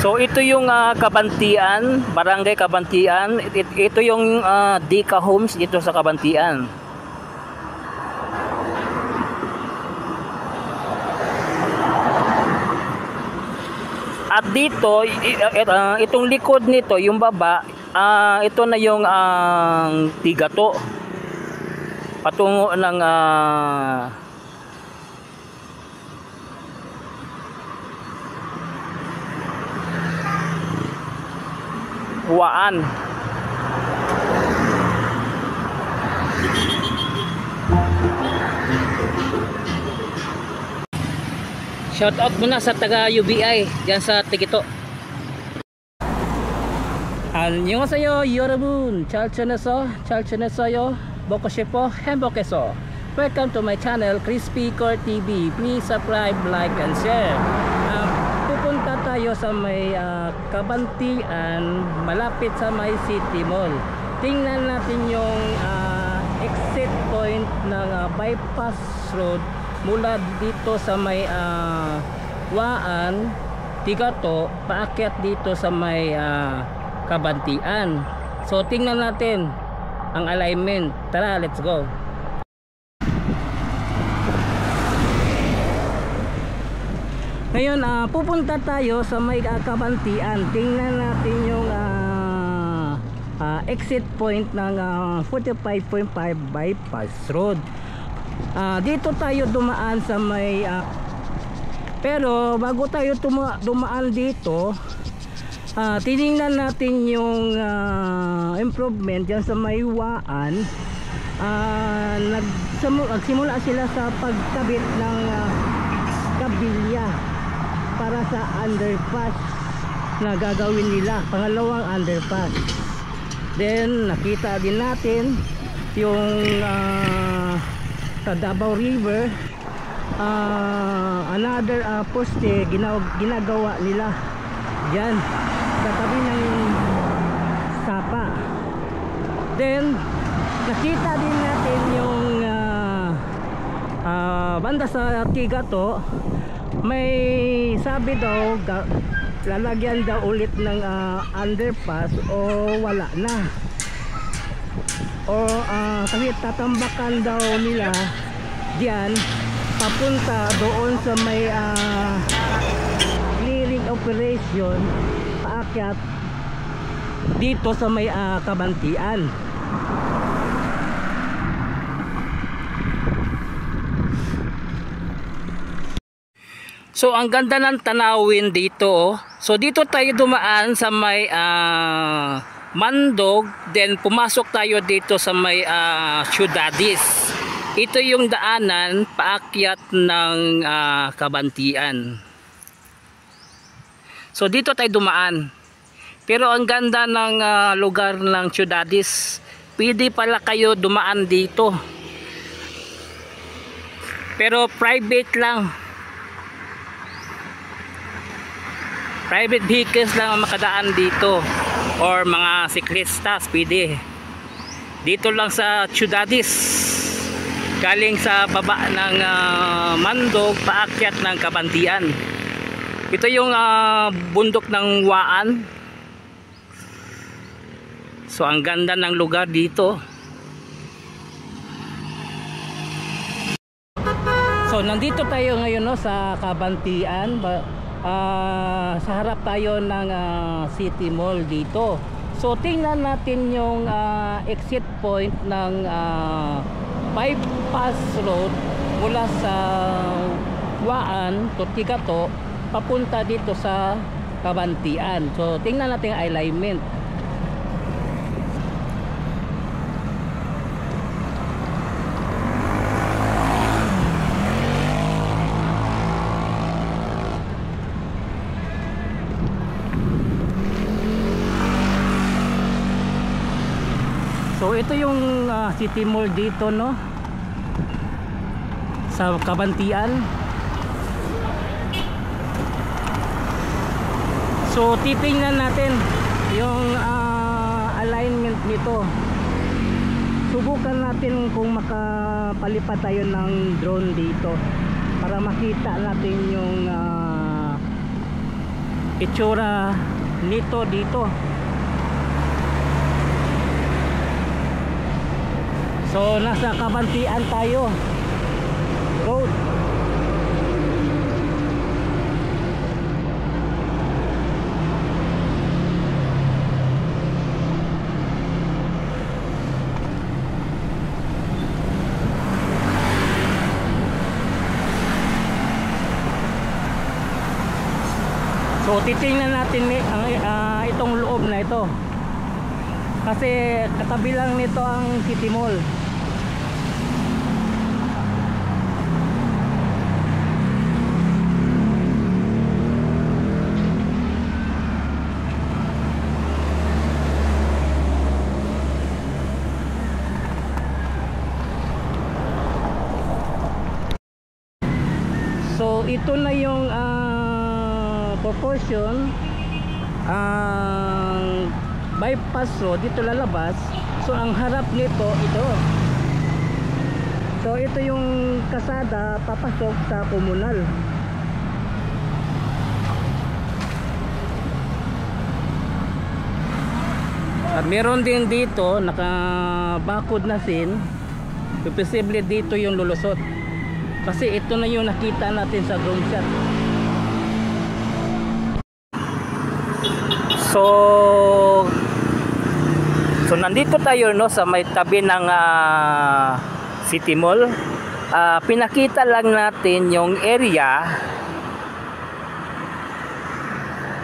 So ito yung Kabantian, Barangay Kabantian. Ito yung Dika Homes dito sa Kabantian. At dito, itong likod nito, yung baba, ito na yung Tigato. Patungo ng Huaan. Shout out muna sa taga UBI diyan sa Tigito. 안녕하세요 여러분. 잘 지냈어요? 먹고 싶어? 행복해서. Welcome to my channel Crispy Core TV. Please subscribe, like and share. Pupunta tayo sa may Kabantian, malapit sa may City Mall. Tingnan natin yung exit point ng bypass road mula dito sa may Huaan, Tigato, paakyat dito sa may Kabantian. So tingnan natin ang alignment. Tara, let's go. Ngayon, pupunta tayo sa may Kabantian. Tingnan natin yung exit point ng 45.5 bypass road. Dito tayo dumaan sa may pero bago tayo dumaan dito, tiningnan natin yung improvement dyan sa may Huaan. Nagsimula sila sa pagkabit ng kabilya para sa underpass na gagawin nila, pangalawang underpass. Then nakita din natin yung sa Davao River, another poste ginagawa nila dyan sa tabi ng sapa. Then nakita din natin yung banda sa Tigato, may sabi daw lalagyan daw ulit ng underpass o wala na, o kasi tatambakan daw nila diyan papunta doon sa may clearing operation, paakyat dito sa may Kabantian. So ang ganda ng tanawin dito. So dito tayo dumaan sa may Mandog, then pumasok tayo dito sa may Ciudadis. Ito yung daanan paakyat ng Kabantian. So dito tayo dumaan. Pero ang ganda ng lugar ng Ciudadis. Pwede pala kayo dumaan dito. Pero private lang. Private vehicles lang ang makadaan dito, or mga siklistas pwede. Dito lang sa Ciudadis, galing sa baba ng Mandog, paakyat ng Kabantian. Ito yung bundok ng Huaan. So ang ganda ng lugar dito. So nandito tayo ngayon sa Kabantian. Sa harap tayo ng City Mall dito. So tingnan natin yung exit point ng bypass road mula sa Huaan to Tigato papunta dito sa Kabantian. So tingnan natin ang alignment. So ito yung City Mall dito, no, sa Kabantian. So titingnan natin yung alignment nito. Subukan natin kung makapalipat tayo ng drone dito para makita natin yung itsura nito dito. So nasa Kabantian tayo road. So titingnan natin itong loob na ito, kasi katabi lang nito ang City Mall. So ito na yung proportion ang bypass road dito lalabas. So ang harap nito ito. So ito yung kasada papasok sa komunal. At meron din dito naka-bakod na sin. Posible dito yung lulusot, kasi ito na yung nakita natin sa drone shot. So nandito tayo no sa may tabi ng City Mall. Pinakita lang natin yung area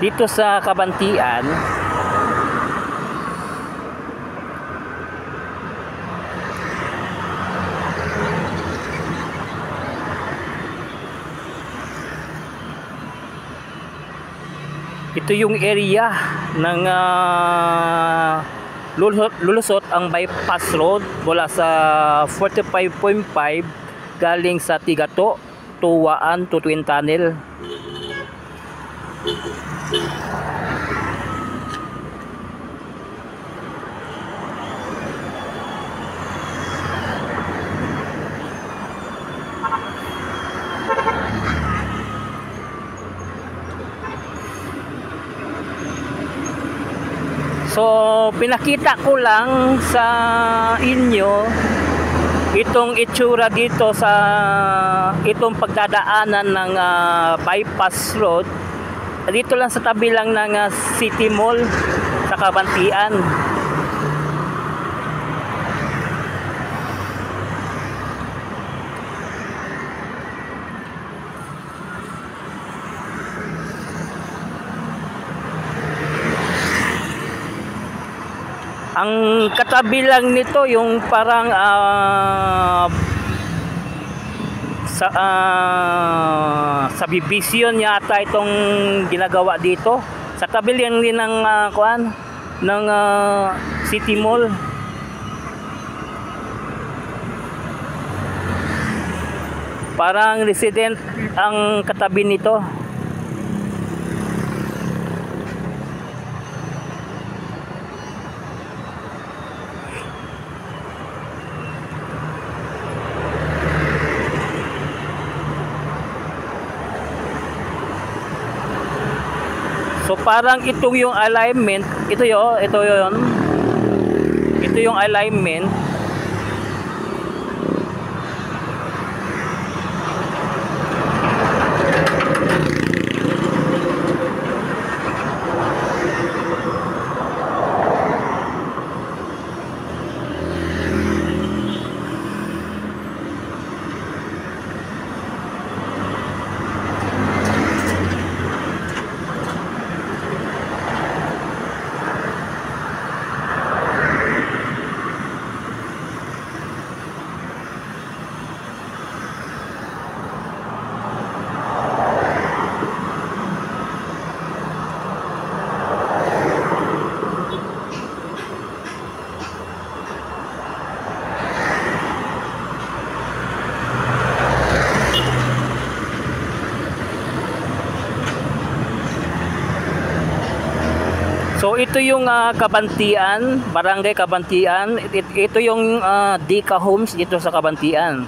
dito sa Kabantian. Ito yung area ng lulusot ang bypass road mula sa 45.5 galing sa Tigato, Tuwaan to Twin Tunnel. So pinakita ko lang sa inyo itong itsura dito sa itong pagdadaanan ng bypass road dito lang sa tabi lang ng City Mall sa Kabantian. Ang katabi lang nito yung parang subdivision yata itong ginagawa dito. Sa tabi lang din ng ng City Mall. Parang resident ang katabi nito. So parang ito yung alignment, ito yung alignment. So ito yung Kabantian, Barangay Kabantian. Ito yung Dika Homes dito sa Kabantian.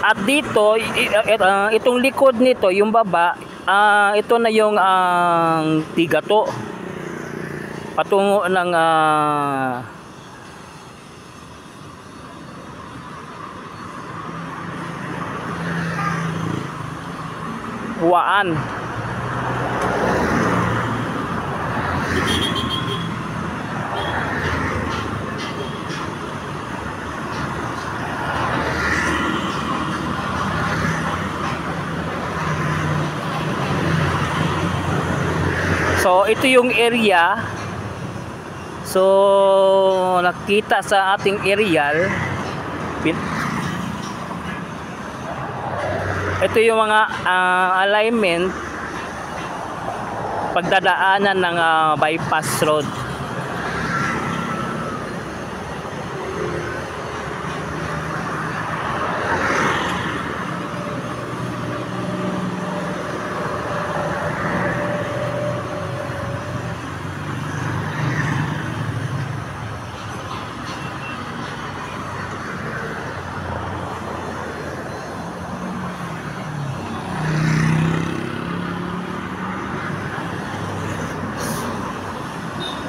At dito, itong likod nito, yung baba, ito na yung Tigato. Patungo ng Huaan. So ito yung area. So nakita sa ating aerial, ito yung mga alignment pagdadaanan ng bypass road.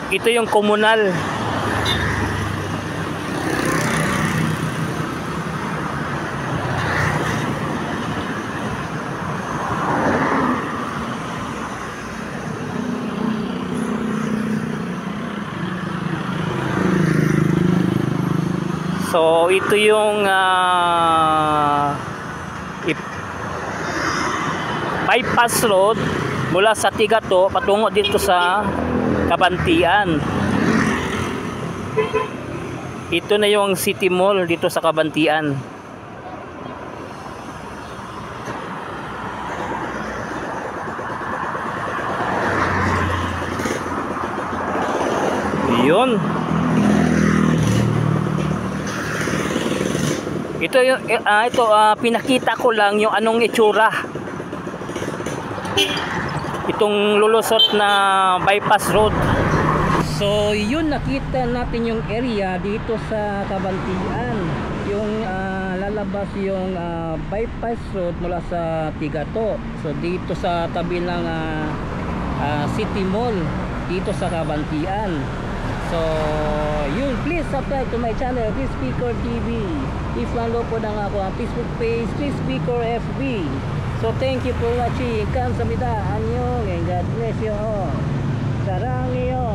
Ito yung komunal. So ito yung bypass road mula sa Tigato patungo dito sa Kabantian. Ito na yung City Mall dito sa Kabantian. Yun. Ito yung pinakita ko lang yung anong itsura. Itong lulusot na bypass road. So yun, nakita natin yung area dito sa Kabantian, yung lalabas yung bypass road mula sa Tigato. So dito sa tabi ng City Mall dito sa Kabantian. So yun, please subscribe to my channel Crispy Core TV. I-follow po na ako ang Facebook page Crispy Core FB. So thank you for watching. Kamsahamnida, annyeong, and God bless you all. Sarangyo.